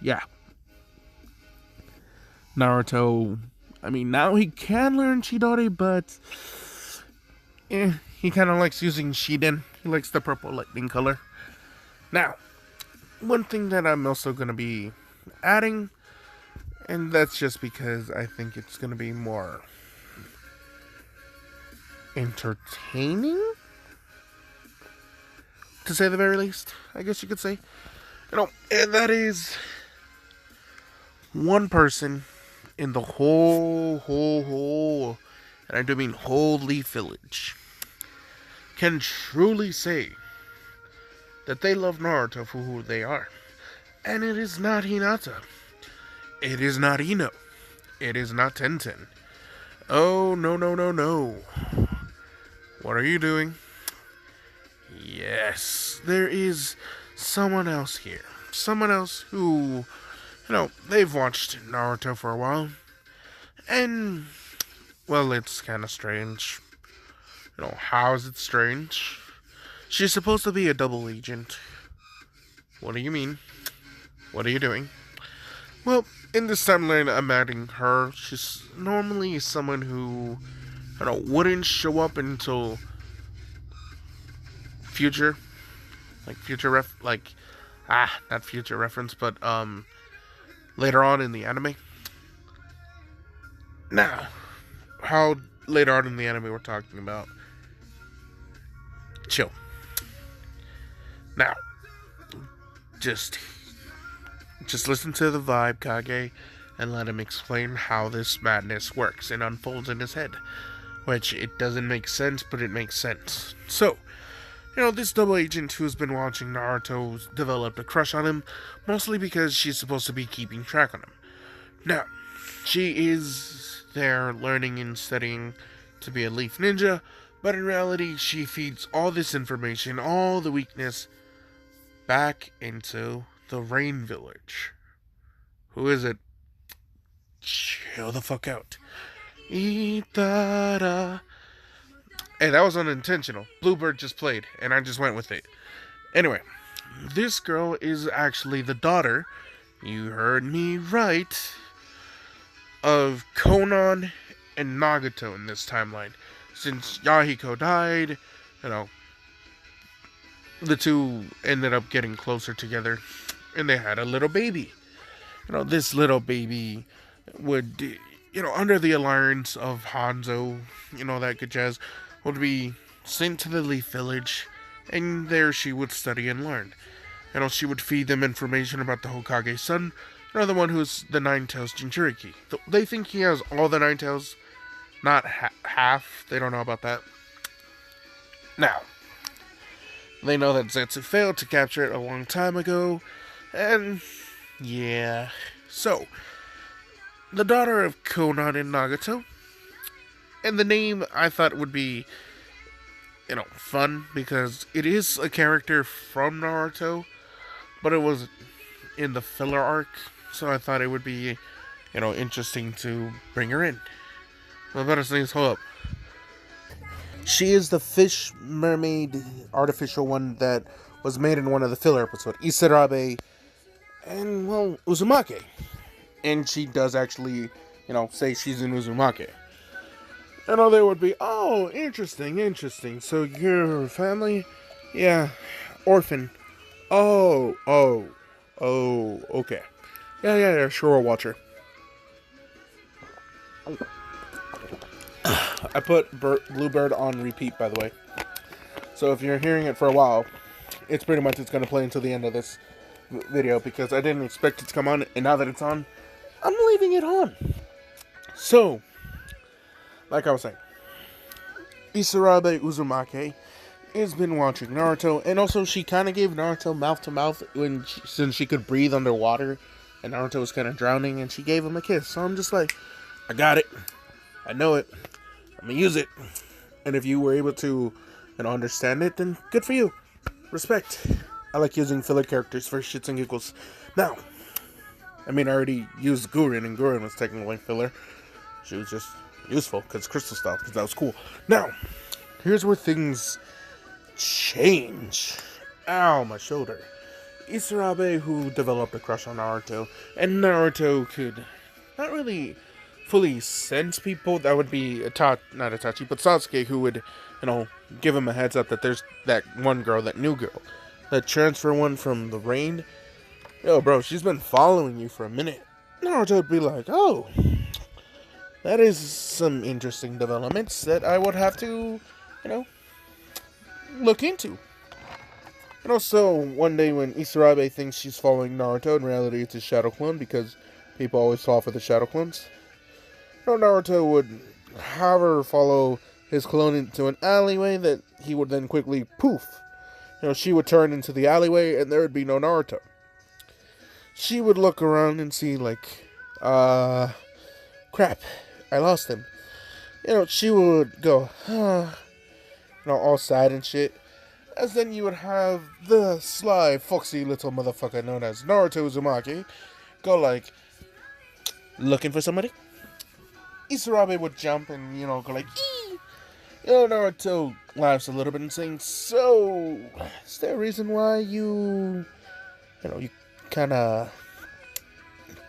yeah. Naruto, I mean, now he can learn Chidori, but he kind of likes using Shiden. He likes the Purple Lightning color. Now, one thing that I'm also going to be adding, and that's just because I think it's going to be more entertaining, to say the very least, I guess you could say. You know, and that is one person in the whole, and I do mean whole Leaf Village, can truly say that they love Naruto for who they are. And it is not Hinata. It is not Ino. It is not Tenten. Oh, no. What are you doing? Yes, there is someone else here. Someone else who, you know, they've watched Naruto for a while. And, well, it's kind of strange. You know, how is it strange? She's supposed to be a double agent. What do you mean? What are you doing? Well, in this timeline, I'm adding her. She's normally someone who, you know, wouldn't show up until future. Not future reference, but, later on in the anime. Now, how later on in the anime we're talking about? Chill. Now, just listen to the vibe, Kage, and let him explain how this madness works and unfolds in his head. Which, it doesn't make sense, but it makes sense. So, you know, this double agent who's been watching Naruto developed a crush on him, mostly because she's supposed to be keeping track on him. Now, she is there learning and studying to be a Leaf Ninja, but in reality, she feeds all this information, all the weakness, back into the Rain Village. Who is it? Chill the fuck out. Itara. Hey, that was unintentional. Bluebird just played, and I just went with it. Anyway, this girl is actually the daughter, you heard me right, of Konan and Nagato in this timeline. Since Yahiko died, you know, the two ended up getting closer together, and they had a little baby. You know, this little baby would, you know, under the alliance of Hanzo, you know, that good jazz, would be sent to the Leaf Village, and there she would study and learn. You know, she would feed them information about the Hokage's son, you know, the one who's the Nine-Tails Jinchuriki. They think he has all the Nine-Tails, not half. They don't know about that. Now, they know that Zetsu failed to capture it a long time ago, and yeah. So, the daughter of Konan and Nagato, and the name I thought would be, you know, fun, because it is a character from Naruto, but it was in the filler arc, so I thought it would be, you know, interesting to bring her in. My better things, hold up. She is the fish mermaid artificial one that was made in one of the filler episodes. Isarabe and, well, Uzumake. And she does actually, you know, say she's in Uzumake. And all they would be, oh, interesting. So your family? Yeah, orphan. Oh, okay. Yeah, sure, I'll watch her. I put Bluebird on repeat, by the way. So if you're hearing it for a while, it's pretty much it's going to play until the end of this video, because I didn't expect it to come on, and now that it's on, I'm leaving it on. So, like I was saying, Isarabe Uzumaki has been watching Naruto, and also she kind of gave Naruto mouth to mouth since she could breathe underwater, and Naruto was kind of drowning, and she gave him a kiss. So I'm just like, I got it, I know it, I'm gonna use it, and if you were able to, understand it, then good for you. Respect. I like using filler characters for shits and giggles. Now, I already used Gurren, and Gurren was technically filler. She was just useful because crystal style, because that was cool. Now, here's where things change. Ow, my shoulder. Isarabe, who developed a crush on Naruto, and Naruto could not really fully sense people. That would be not Itachi, but Sasuke, who would, give him a heads up that there's that one girl, that new girl, that transfer one from the rain. Yo, bro, she's been following you for a minute. Naruto would be like, oh, that is some interesting developments that I would have to, look into. And also, one day when Isarabe thinks she's following Naruto, in reality it's a shadow clone, because people always fall for the shadow clones. Naruto would have her follow his clone into an alleyway that he would then quickly poof. She would turn into the alleyway and there would be no Naruto. She would look around and see, like, crap, I lost him. She would go, all sad and shit. As then you would have the sly, foxy little motherfucker known as Naruto Uzumaki go like, looking for somebody? Isarabe would jump and, go like, ee! Naruto laughs a little bit and saying, so, is there a reason why you kind of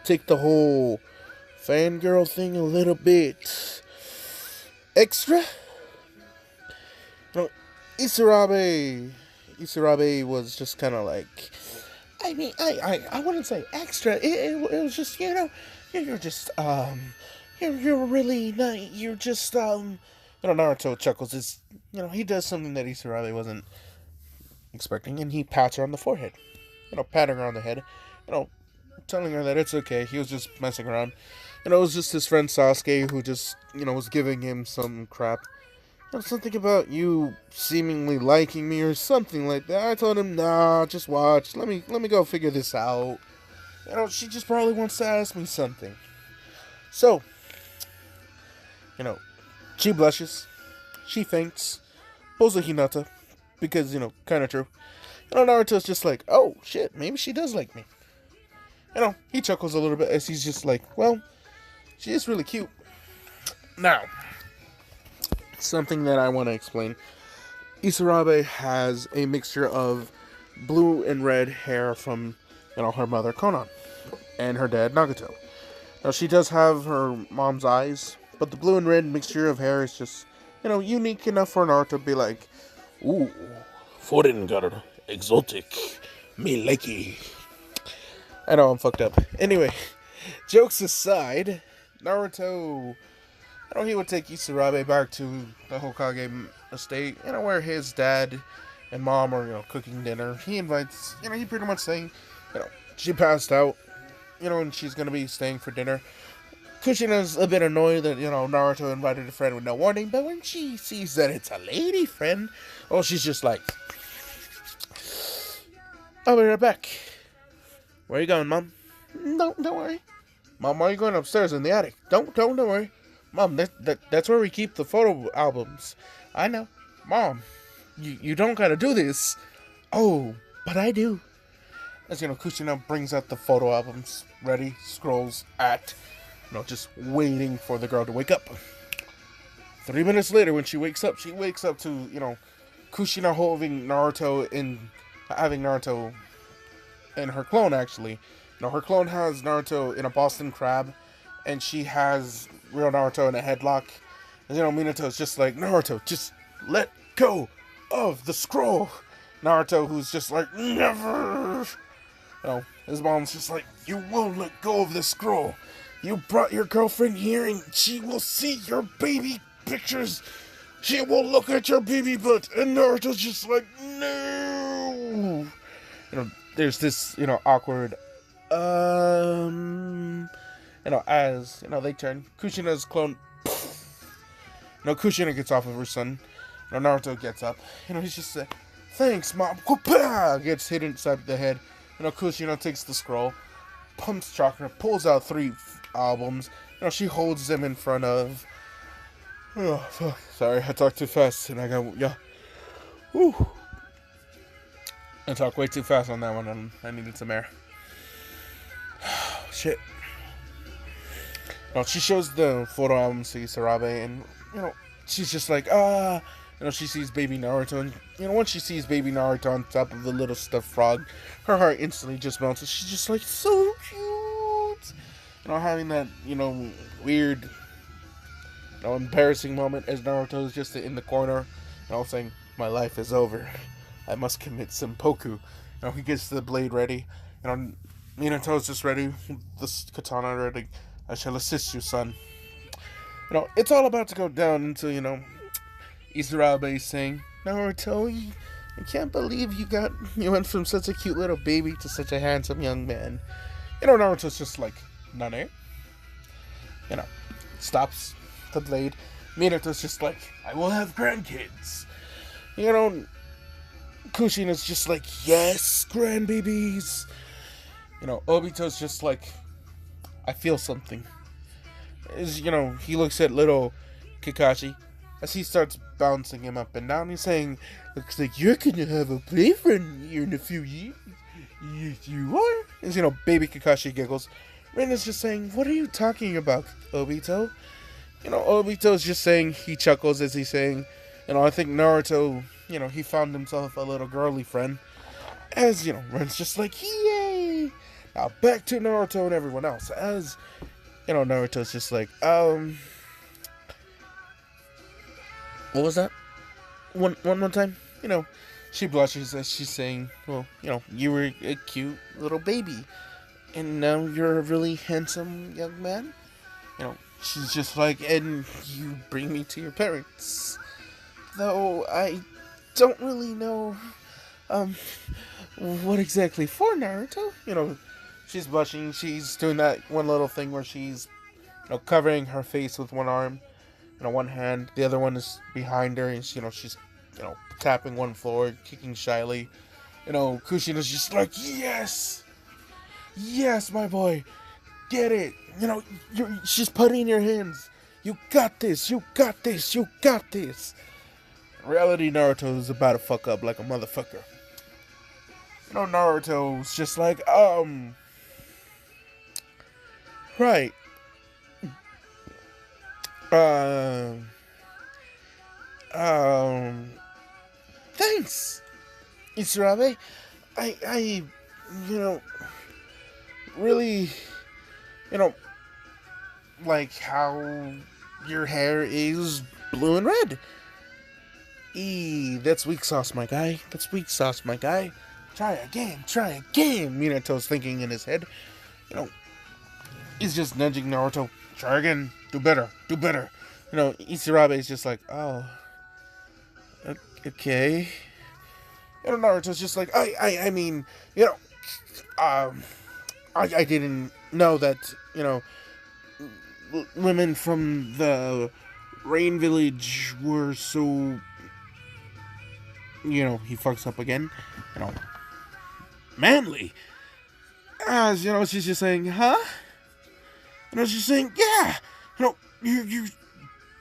take the whole fangirl thing a little bit extra? Isarabe was just kind of like, I wouldn't say extra. It was just, you're just, you're really nice. You're just, Naruto chuckles. He does something that Isarabe wasn't expecting, and he pats her on the forehead. Patting her on the head, telling her that it's okay. He was just messing around. It was just his friend Sasuke who just, was giving him some crap. Something about you seemingly liking me or something like that. I told him, nah, just watch. Let me go figure this out. She just probably wants to ask me something. So, she blushes. She faints. Pulls a Hinata. Because, kind of true. Naruto's just like, oh, shit, maybe she does like me. He chuckles a little bit as he's just like, well, she is really cute. Now, something that I want to explain. Isarabe has a mixture of blue and red hair from, her mother, Konan, and her dad, Nagato. Now, she does have her mom's eyes, but the blue and red mixture of hair is just, unique enough for Naruto to be like, ooh, foreign girl, exotic, me likey. I know, I'm fucked up. Anyway, jokes aside, Naruto, he would take Isarabe back to the Hokage estate, where his dad and mom are, cooking dinner. He invites, he pretty much saying, she passed out, and she's gonna be staying for dinner. Kushina's a bit annoyed that, Naruto invited a friend with no warning, but when she sees that it's a lady friend, she's just like, I'll be right back. Where are you going, Mom? Don't worry. Mom, why are you going upstairs in the attic? Don't worry. Mom, that's where we keep the photo albums. I know. Mom, you don't gotta do this. Oh, but I do. As Kushina brings out the photo albums, ready, scrolls at, just waiting for the girl to wake up. 3 minutes later, when she wakes up to, Kushina having Naruto and her clone, actually. Her clone has Naruto in a Boston Crab, and she has real Naruto in a headlock. And, Minato's just like, Naruto, just let go of the scroll. Naruto, who's just like, never. His mom's just like, you won't let go of the scroll. You brought your girlfriend here, and she will see your baby pictures. She will look at your baby butt. And Naruto's just like, no. There's this, awkward, as, they turn. Kushina's clone You know, Kushina gets off of her son. You know, Naruto gets up. You know, he's just like, thanks, Mom. Gets hit inside the head. You know, Kushina takes the scroll, pumps chakra, pulls out 3 albums. You know, she holds them in front of... Oh, fuck. Sorry, I talked too fast, and I got... Yeah. Whew. I talked way too fast on that one, and I needed some air. Shit. You know, she shows the photo albums to Isarabe, and, you know, she's just like, you know, she sees baby Naruto, and, you know, once she sees baby Naruto on top of the little stuffed frog, her heart instantly just melts, and she's just like, so cute! You know, having that, you know, weird, you know, embarrassing moment as Naruto's just in the corner, you know, saying, my life is over. I must commit seppuku. You know, he gets the blade ready. You know, Minato's just ready. The katana ready. I shall assist you, son. You know, it's all about to go down until, you know, Isarabe saying, Naruto, I can't believe you went from such a cute little baby to such a handsome young man. You know, Naruto's just like, Nane? You know, stops the blade. Minato's just like, I will have grandkids. You know, Kushina's just like, yes, grandbabies. You know, Obito's just like, I feel something. You know, he looks at little Kakashi as he starts bouncing him up and down. He's saying, looks like you're gonna have a boyfriend here in a few years. Yes, you are. And, you know, baby Kakashi giggles. Rin is just saying, what are you talking about, Obito? You know, Obito's just saying, he chuckles as he's saying, you know, I think Naruto, you know, he found himself a little girly friend. As, you know, Rin's just like, yay! Now back to Naruto and everyone else. As, you know, Naruto's just like, what was that? One more time? You know, she blushes as she's saying, well, you know, you were a cute little baby. And now you're a really handsome young man. You know, she's just like, and you bring me to your parents. Though I don't really know, what exactly for, Naruto. You know, she's blushing. She's doing that one little thing where she's, you know, covering her face with one arm, you know, one hand. The other one is behind her, and, you know, she's, you know, tapping one floor, kicking shyly. You know, Kushina's just like, yes! Yes, my boy! Get it! You know, she's putting in your hands. You got this! You got this! You got this! In reality, Naruto is about to fuck up like a motherfucker. You know, Naruto's just like, right. Thanks, Isarabe. I, you know, really, you know, like how your hair is blue and red. That's weak sauce, my guy. That's weak sauce, my guy. Try again, Minato's thinking in his head. You know, he's just nudging Naruto. Try again. Do better. Do better. You know, Isarabe is just like, oh, okay. You know, Naruto's just like, I mean, you know, I didn't know that, you know, women from the Rain Village were so, you know, he fucks up again, you know, manly. As, you know, she's just saying, huh? You know, she's saying, yeah, you know, you're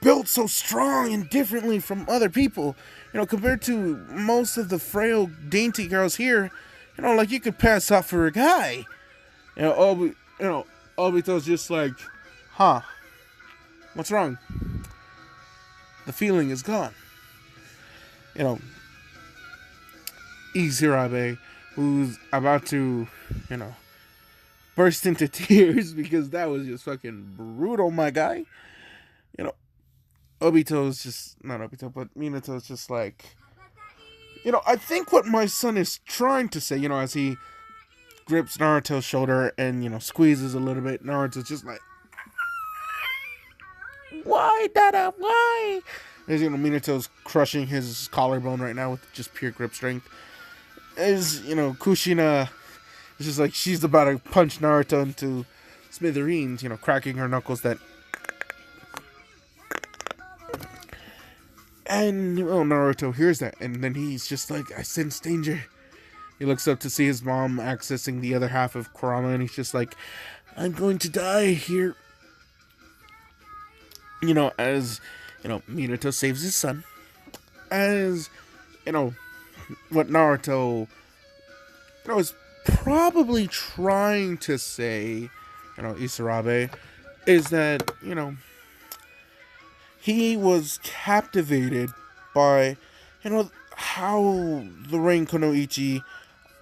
built so strong and differently from other people. You know, compared to most of the frail, dainty girls here, you know, like you could pass off for a guy. You know, Obito's just like, huh? What's wrong? The feeling is gone. You know, Isarabe, who's about to, you know, burst into tears because that was just fucking brutal, my guy. You know, Obito's just, not Obito, but Minato's just like, you know, I think what my son is trying to say, you know, as he grips Naruto's shoulder and, you know, squeezes a little bit, Naruto's just like, why, Dada, why? As, you know, Minato's crushing his collarbone right now with just pure grip strength. As, you know, Kushina is just like, she's about to punch Naruto into smithereens, you know, cracking her knuckles that... And, well, Naruto hears that, and then he's just like, I sense danger. He looks up to see his mom accessing the other half of Kurama, and he's just like, I'm going to die here. As, Minato saves his son. As, what Naruto, is probably trying to say, Isarabe, is that, he was captivated by, how the Rain Kunoichi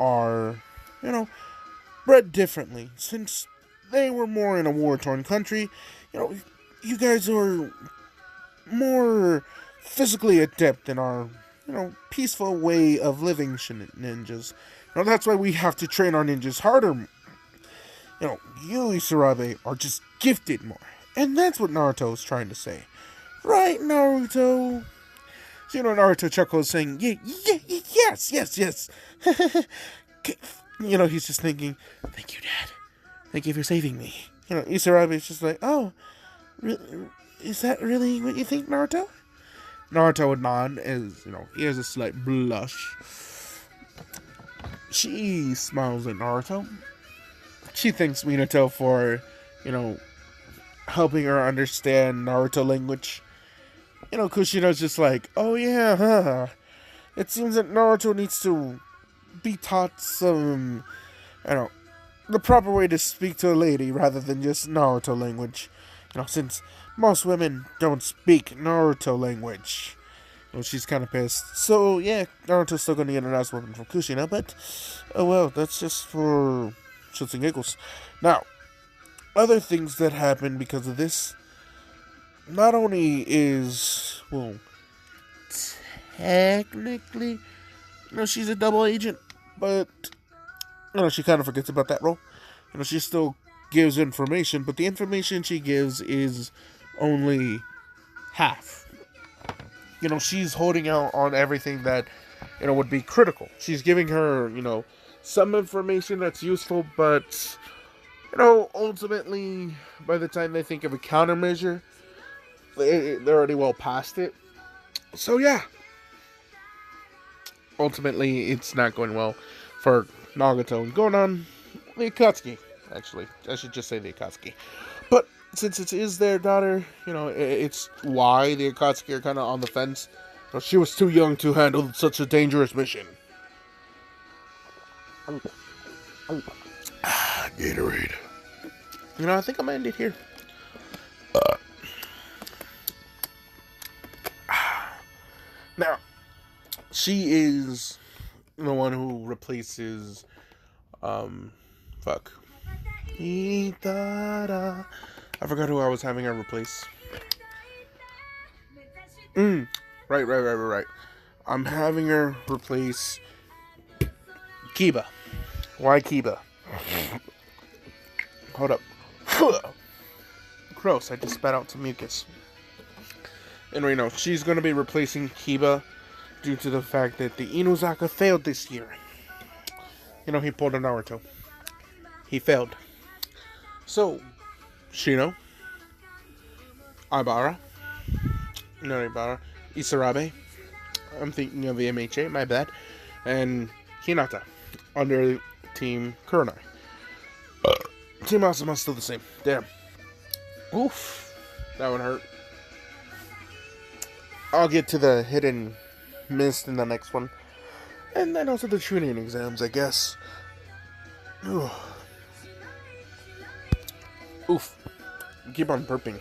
are, bred differently. Since they were more in a war-torn country, you guys are more physically adept in our, peaceful way of living, ninjas. That's why we have to train our ninjas harder. You, Isarabe, are just gifted more. And that's what Naruto is trying to say. Right, Naruto? So, Naruto chuckles saying, yes. He's just thinking, thank you, Dad. Thank you for saving me. Isarabe is just like, oh, is that really what you think, Naruto? Naruto would nod as, he has a slight blush. She smiles at Naruto. She thanks Minato for, helping her understand Naruto language. Kushino's just like, oh yeah, huh. It seems that Naruto needs to be taught some, the proper way to speak to a lady rather than just Naruto language. Since most women don't speak Naruto language. She's kind of pissed. So, yeah, Naruto's still going to get a nice weapon from Kushina, but, oh well, that's just for shits and giggles. Now, other things that happen because of this, not only is, well, technically, she's a double agent, but, she kind of forgets about that role. She still gives information, but the information she gives is only half. She's holding out on everything that, would be critical. She's giving her, some information that's useful, but, ultimately, by the time they think of a countermeasure, they're already well past it. So, yeah. Ultimately, it's not going well for Nagato and going on the Akatsuki. Actually, I should just say the Akatsuki. But since it is their daughter, it's why the Akatsuki are kind of on the fence. She was too young to handle such a dangerous mission. Gatorade. I think I'm gonna end it here. Now, she is the one who replaces, Itara. I forgot who I was having her replace. Right. I'm having her replace Kiba. Why Kiba? Hold up. Gross, I just spat out some mucus. And she's going to be replacing Kiba due to the fact that the Inuzaka failed this year. He pulled a Naruto. He failed. So, Shino, Ibara, Isarabe, I'm thinking of the MHA, my bad, and Hinata, under Team Kurenai. Team Asuma still the same. Damn. Oof. That one hurt. I'll get to the hidden mist in the next one. And then also the Chunin exams, I guess. Oof. Keep on burping.